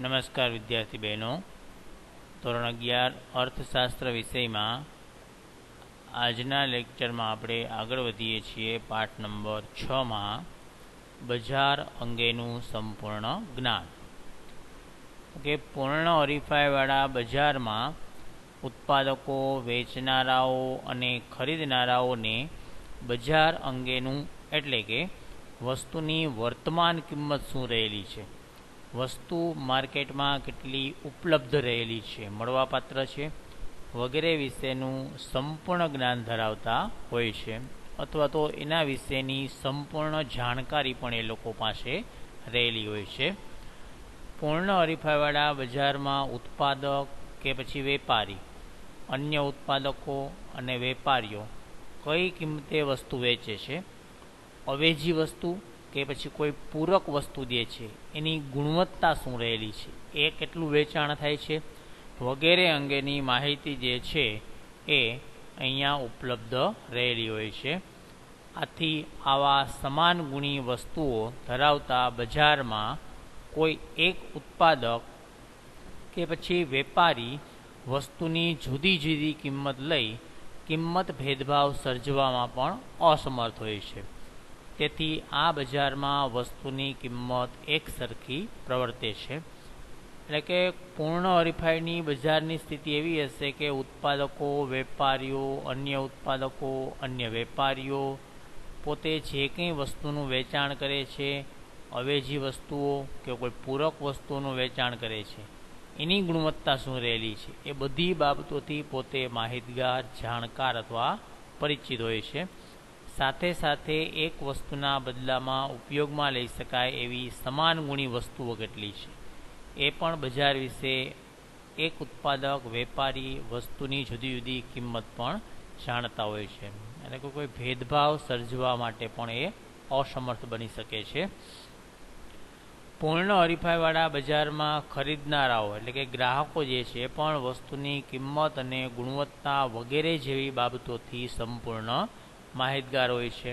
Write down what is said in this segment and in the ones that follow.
નમસ્કાર વિદ્યાર્થી બહેનો, ધોરણ 11 અર્થશાસ્ત્ર વિષયમાં આજના લેક્ચરમાં આપણે આગળ વધીએ છીએ. પાઠ નંબર 6માં બજાર અંગેનું સંપૂર્ણ જ્ઞાન. કે પૂર્ણ હરીફાઈવાળા બજારમાં ઉત્પાદકો, વેચનારાઓ અને ખરીદનારાઓને બજાર અંગેનું એટલે કે વસ્તુની વર્તમાન કિંમત શું રહેલી છે, વસ્તુ માર્કેટમાં કેટલી ઉપલબ્ધ રહેલી છે, મળવાપાત્ર છે વગેરે વિશેનું સંપૂર્ણ જ્ઞાન ધરાવતા હોય છે, અથવા તો એના વિશેની સંપૂર્ણ જાણકારી પણ એ લોકો પાસે રહેલી હોય છે. પૂર્ણ હરીફાઈવાળા બજારમાં ઉત્પાદક કે પછી વેપારી, અન્ય ઉત્પાદકો અને વેપારીઓ કઈ કિંમતે વસ્તુ વેચે છે, અવેજી વસ્તુ કે પછી કોઈ પૂરક વસ્તુ જે છે એની ગુણવત્તા શું રહેલી છે, એ કેટલું વેચાણ થાય છે વગેરે અંગેની માહિતી જે છે એ અહીંયા ઉપલબ્ધ રહેલી હોય છે. આથી આવા સમાન ગુણી વસ્તુઓ ધરાવતા બજારમાં કોઈ એક ઉત્પાદક કે પછી વેપારી વસ્તુની જુદી જુદી કિંમત લઈ કિંમત ભેદભાવ સર્જવામાં પણ અસમર્થ હોય છે. તેથી આ બજારમાં વસ્તુની કિંમત એક સરખી પ્રવર્તે છે. એટલે કે પૂર્ણ હરીફાઈની બજારની સ્થિતિ એવી હશે કે ઉત્પાદકો, વેપારીઓ, અન્ય ઉત્પાદકો, અન્ય વેપારીઓ પોતે જે કંઈ વસ્તુનું વેચાણ કરે છે, અવેજી વસ્તુઓ કે કોઈ પૂરક વસ્તુઓનું વેચાણ કરે છે, એની ગુણવત્તા શું રહેલી છે, એ બધી બાબતોથી પોતે માહિતગાર, જાણકાર અથવા પરિચિત હોય છે. સાથે સાથે એક વસ્તુના બદલામાં ઉપયોગમાં લઈ શકાય એવી સમાન ગુણી વસ્તુઓ કેટલી છે એ પણ બજાર વિશે એક ઉત્પાદક, વેપારી વસ્તુની જુદી જુદી કિંમત પણ જાણતા હોય છે. અને કોઈ ભેદભાવ સર્જવા માટે પણ એ અસમર્થ બની શકે છે. પૂર્ણ હરીફાઈવાળા બજારમાં ખરીદનારાઓ એટલે કે ગ્રાહકો જે છે એ પણ વસ્તુની કિંમત અને ગુણવત્તા વગેરે જેવી બાબતોથી સંપૂર્ણ માહિતગાર હોય છે,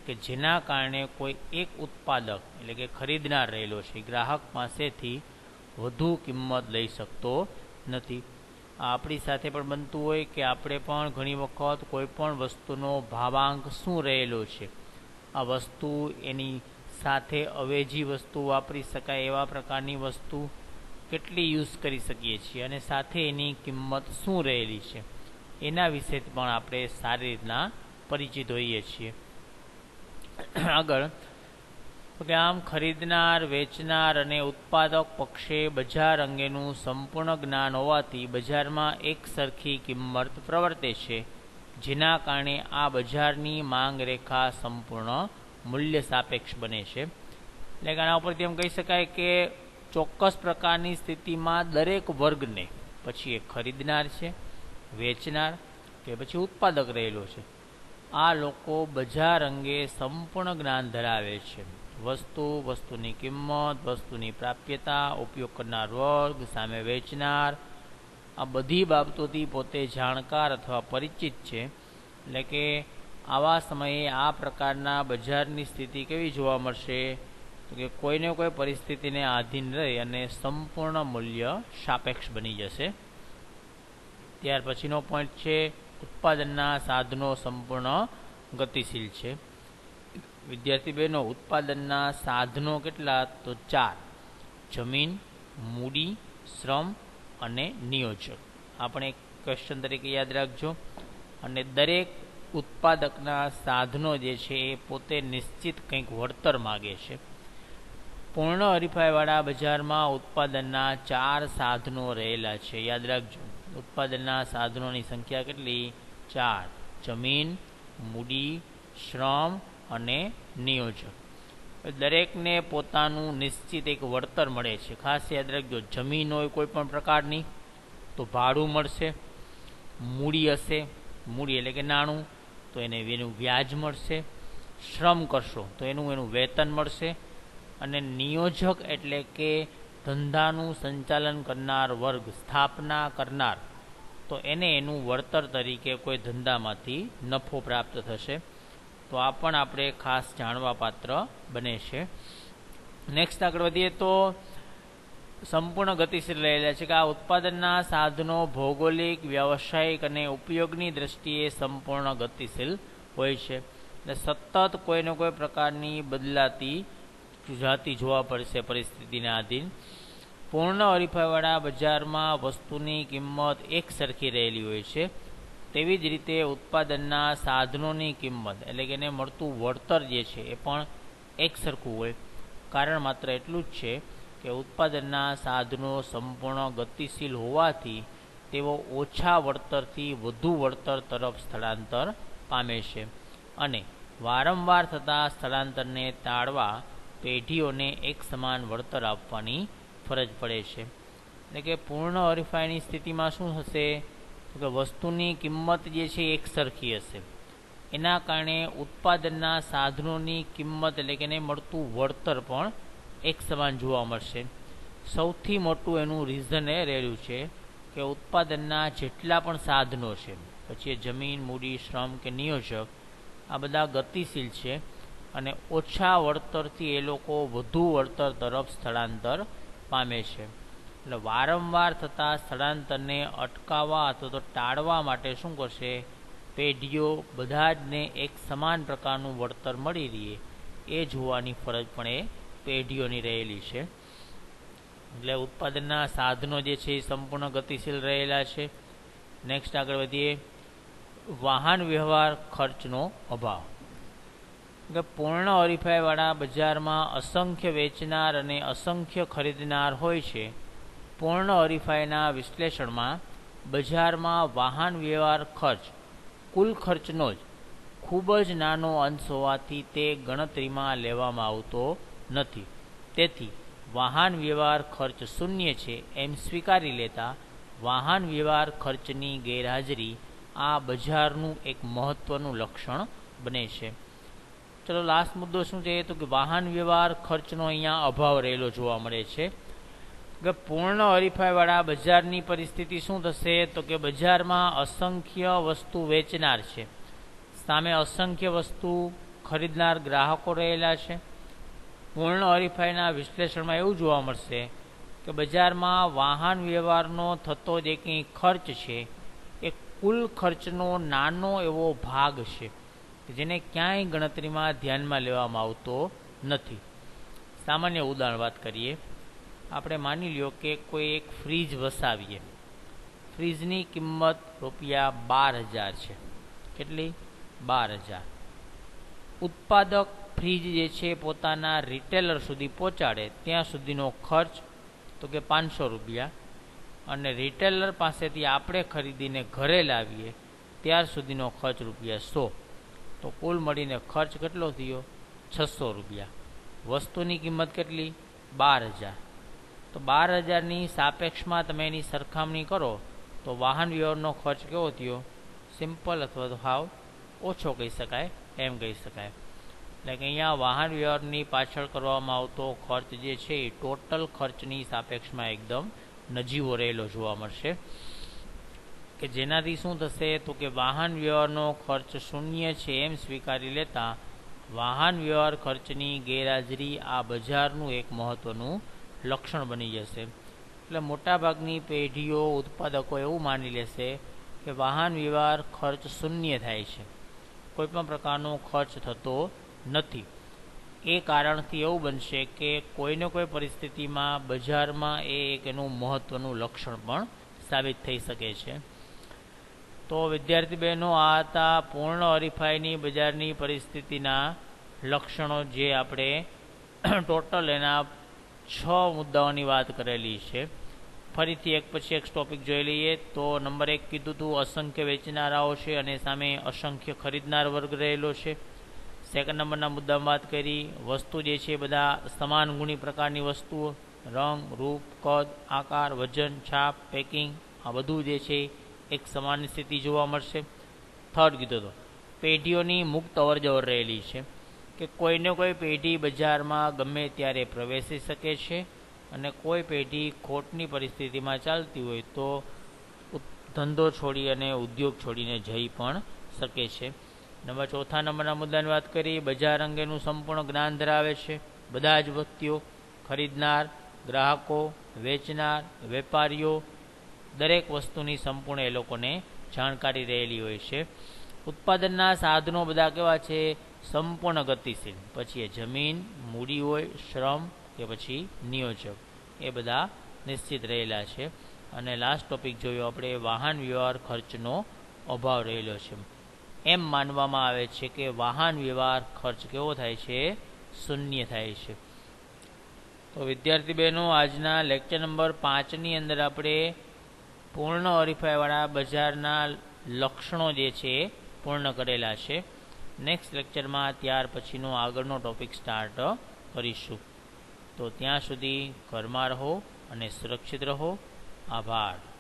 કે જેના કારણે કોઈ એક ઉત્પાદક એટલે કે ખરીદનાર રહેલો છે ગ્રાહક પાસેથી વધુ કિંમત લઈ શકતો નથી. આપણી સાથે પણ બનતું હોય કે આપણે પણ ઘણી વખત કોઈ પણ વસ્તુનો ભાવાંક શું રહેલો છે, આ વસ્તુ એની સાથે અવેજી વસ્તુ વાપરી શકાય એવા પ્રકારની વસ્તુ કેટલી યુઝ કરી શકીએ છીએ અને સાથે એની કિંમત શું રહેલી છે એના વિશે પણ આપણે સારી રીતના પરિચિત હોઈએ છીએ. આગળ કે આમ ખરીદનાર, વેચનાર અને ઉત્પાદક પક્ષે બજાર અંગેનું સંપૂર્ણ જ્ઞાન હોવાથી બજારમાં એક સરખી કિંમત પ્રવર્તે છે, જેના કારણે આ બજારની માંગ રેખા સંપૂર્ણ મૂલ્ય સાપેક્ષ બને છે. એટલે કે આના ઉપરથી એમ કહી શકાય કે ચોક્કસ પ્રકારની સ્થિતિમાં દરેક વર્ગને, પછી એ ખરીદનાર છે, વેચનાર કે પછી ઉત્પાદક રહેલો છે, આ લોકો બજાર અંગે સંપૂર્ણ જ્ઞાન ધરાવે છે. વસ્તુની કિંમત, વસ્તુની પ્રાપ્યતા, ઉપયોગ કરનાર વર્ગ સામે વેચનાર, આ બધી બાબતોથી પોતે જાણકાર અથવા પરિચિત છે. એટલે કે આવા સમયે આ પ્રકારના બજારની સ્થિતિ કેવી જોવા મળશે, તો કે કોઈને કોઈ પરિસ્થિતિને આધીન રહી અને સંપૂર્ણ મૂલ્ય સાપેક્ષ બની જશે. ત્યાર પછીનો પોઈન્ટ છે ઉત્પાદનના સાધનો સંપૂર્ણ ગતિશીલ છે. વિદ્યાર્થી બહેનો, ઉત્પાદનના સાધનો કેટલા, તો 4: જમીન, મૂડી, શ્રમ અને નિયોજક. આપણે ક્વેશ્ચન તરીકે યાદ રાખજો. અને દરેક ઉત્પાદકના સાધનો જે છે એ પોતે નિશ્ચિત કંઈક વળતર માગે છે. પૂર્ણ હરીફાઈવાળા બજારમાં ઉત્પાદનના 4 સાધનો રહેલા છે. યાદ રાખજો, ઉત્પાદનના સાધનોની સંખ્યા કેટલી, 4: જમીન, મૂડી, શ્રમ અને નિયોજક. દરેકને પોતાનું નિશ્ચિત એક વળતર મળે છે. ખાસ યાદ રાખજો, જમીન હોય કોઈ પણ પ્રકારની તો ભાડું મળશે, મૂડી હશે, મૂડી એટલે કે નાણું, તો એને એનું વ્યાજ મળશે, શ્રમ કરશો તો એનું વેતન મળશે, અને નિયોજક એટલે કે ધંધાનું સંચાલન કરનાર વર્ગ, સ્થાપના કરનાર, તો એને એનું વળતર તરીકે કોઈ ધંધામાંથી નફો પ્રાપ્ત થશે. તો આ પણ આપણે ખાસ જાણવા પાત્ર બને છે. નેક્સ્ટ આગળ વધીએ તો સંપૂર્ણ ગતિશીલ રહેલા છે કે આ ઉત્પાદનના સાધનો ભૌગોલિક, વ્યવસાયિક અને ઉપયોગની દ્રષ્ટિએ સંપૂર્ણ ગતિશીલ હોય છે. એટલે સતત કોઈને કોઈ પ્રકારની બદલાતી જાતિ જોવા પડશે પરિસ્થિતિને આધીન. પૂર્ણ હરીફાઈવાળા બજારમાં વસ્તુની કિંમત એક સરખી રહેલી હોય છે. તેવી જ રીતે ઉત્પાદનના સાધનોની કિંમત એટલે કે એને મળતું વળતર જે છે એ પણ એક સરખું હોય. કારણ માત્ર એટલું જ છે કે ઉત્પાદનના સાધનો સંપૂર્ણ ગતિશીલ હોવાથી તેઓ ઓછા વળતરથી વધુ વળતર તરફ સ્થળાંતર પામે છે અને વારંવાર થતા સ્થળાંતરને ટાળવા પેઢીઓને એક સમાન વળતર આપવાની ફરજ પડે છે. એટલે કે પૂર્ણ હરીફાઈની સ્થિતિમાં શું થશે કે વસ્તુની કિંમત જે છે એક સરખી હશે. એના કારણે ઉત્પાદનના સાધનોની કિંમત એટલે કે એને મળતું વળતર પણ એક સમાન જોવા મળશે. સૌથી મોટું એનું રીઝન એ રહેલું છે કે ઉત્પાદનના જેટલા પણ સાધનો છે, પછી એ જમીન, મૂડી, શ્રમ કે નિયોજક, આ બધા ગતિશીલ છે અને ઓછા વળતરથી એ લોકો વધુ વળતર તરફ સ્થળાંતર પામે છે. એટલે વારંવાર થતા સ્થળાંતરને અટકાવવા અથવા તો ટાળવા માટે શું કરશે, પેઢીઓ બધા જને એક સમાન પ્રકારનું વળતર મળી રહે એ જોવાની ફરજ પણ એ પેઢીઓની રહેલી છે. એટલે ઉત્પાદનના સાધનો જે છે એ સંપૂર્ણ ગતિશીલ રહેલા છે. નેક્સ્ટ આગળ વધીએ. વાહન વ્યવહાર ખર્ચનો અભાવ. કે પૂર્ણ હરીફાઈવાળા બજારમાં અસંખ્ય વેચનાર અને અસંખ્ય ખરીદનાર હોય છે. પૂર્ણ હરીફાઈના વિશ્લેષણમાં બજારમાં વાહન વ્યવહાર ખર્ચ કુલ ખર્ચનો જ ખૂબ જ નાનો અંશ હોવાથી તે ગણતરીમાં લેવામાં આવતો નથી. તેથી વાહન વ્યવહાર ખર્ચ શૂન્ય છે એમ સ્વીકારી લેતા વાહન વ્યવહાર ખર્ચની ગેરહાજરી આ બજારનું એક મહત્ત્વનું લક્ષણ બને છે. ચલો લાસ્ટ મુદ્દો શું છે તો કે વાહન વ્યવહાર ખર્ચનો અહીંયા અભાવ રહેલો જોવા મળે છે. કે પૂર્ણ હરીફાઈવાળા બજારની પરિસ્થિતિ શું થશે તો કે બજારમાં અસંખ્ય વસ્તુ વેચનાર છે, સામે અસંખ્ય વસ્તુ ખરીદનાર ગ્રાહકો રહેલા છે. પૂર્ણ હરીફાઈના વિશ્લેષણમાં એવું જોવા મળશે કે બજારમાં વાહન વ્યવહારનો થતો જે કંઈ ખર્ચ છે એ કુલ ખર્ચનો નાનો એવો ભાગ છે જેને ક્યાંય ગણતરીમાં ધ્યાનમાં લેવામાં આવતો નથી. સામાન્ય ઉદાહરણ વાત કરીએ. આપણે માની લ્યો કે કોઈ એક ફ્રીજ વસાવીએ. ફ્રીજની કિંમત રૂપિયા 12,000 છે. કેટલી? 12,000. ઉત્પાદક ફ્રીજ જે છે પોતાના રિટેલર સુધી પહોંચાડે ત્યાં સુધીનો ખર્ચ તો કે 500 રૂપિયા અને રિટેલર પાસેથી આપણે ખરીદીને ઘરે લાવીએ ત્યાર સુધીનો ખર્ચ રૂપિયા 100. તો કુલ મળીને ખર્ચ કેટલો થયો? 600 રૂપિયા. વસ્તુની કિંમત કેટલી? 12,000. તો 12,000ની સાપેક્ષમાં તમે એની સરખામણી કરો તો વાહન વ્યવહારનો ખર્ચ કેવો થયો? સિમ્પલ અથવા તો હાવ ઓછો કહી શકાય, એમ કહી શકાય. એટલે કે અહીંયા વાહન વ્યવહારની પાછળ કરવામાં આવતો ખર્ચ જે છે એ ટોટલ ખર્ચની સાપેક્ષમાં એકદમ નજીવો રહેલો જોવા મળશે. કે જેનાથી શું થશે તો કે વાહન વ્યવહારનો ખર્ચ શૂન્ય છે એમ સ્વીકારી લેતા વાહન વ્યવહાર ખર્ચની ગેરહાજરી આ બજારનું એક મહત્ત્વનું લક્ષણ બની જશે. એટલે મોટાભાગની પેઢીઓ ઉત્પાદકો એવું માની લેશે કે વાહન વ્યવહાર ખર્ચ શૂન્ય થાય છે, કોઈપણ પ્રકારનો ખર્ચ થતો નથી. એ કારણથી એવું બનશે કે કોઈને કોઈ પરિસ્થિતિમાં બજારમાં એ એક એનું મહત્ત્વનું લક્ષણ પણ સાબિત થઈ શકે છે. તો વિદ્યાર્થી બહેનો, આ હતા પૂર્ણ હરીફાઈની બજારની પરિસ્થિતિના લક્ષણો, જે આપણે ટોટલ એના 6 મુદ્દાઓની વાત કરેલી છે. ફરીથી એક પછી એક ટોપિક જોઈ લઈએ. તો નંબર 1 કીધું હતું અસંખ્ય વેચનારાઓ છે અને સામે અસંખ્ય ખરીદનાર વર્ગ રહેલો છે. સેકન્ડ નંબરના મુદ્દામાં વાત કરી વસ્તુ જે છે બધા સમાન ગુણી પ્રકારની વસ્તુઓ, રંગ, રૂપ, કદ, આકાર, વજન, છાપ, પેકિંગ, આ બધું જે છે એક સમાન સ્થિતિ જોવા મળશે. થર્ડ કીધું તો પેઢીઓની મુક્ત અવરજવર રહેલી છે કે કોઈને કોઈ પેઢી બજારમાં ગમે ત્યારે પ્રવેશી શકે છે અને કોઈ પેઢી ખોટની પરિસ્થિતિમાં ચાલતી હોય તો ધંધો છોડી અને ઉદ્યોગ છોડીને જઈ પણ શકે છે. ચોથા નંબરના મુદ્દાની વાત કરી બજાર અંગેનું સંપૂર્ણ જ્ઞાન ધરાવે છે બધા જ વ્યક્તિઓ, ખરીદનાર, ગ્રાહકો, વેચનાર, વેપારીઓ, દરેક વસ્તુની સંપૂર્ણ એ લોકોને જાણકારી રહેલી હોય છે. ઉત્પાદનના સાધનો બધા કેવા છે? સંપૂર્ણ ગતિશીલ. પછી એ જમીન, મૂડી હોય, શ્રમ કે પછી નિયોજક, એ બધા નિશ્ચિત રહેલા છે. અને લાસ્ટ ટોપિક જોયો આપણે, વાહન વ્યવહાર ખર્ચનો અભાવ રહેલો છે. એમ માનવામાં આવે છે કે વાહન વ્યવહાર ખર્ચ કેવો થાય છે? શૂન્ય થાય છે. તો વિદ્યાર્થી બહેનો, આજના લેક્ચર નંબર 5ની અંદર આપણે પૂર્ણ હરીફાઈવાળા બજારના લક્ષણો જે છે એ પૂર્ણ કરેલા છે. નેક્સ્ટ લેક્ચરમાં ત્યાર પછીનો આગળનો ટોપિક સ્ટાર્ટ કરીશું. તો ત્યાં સુધી ઘરમાં રહો અને સુરક્ષિત રહો. આભાર.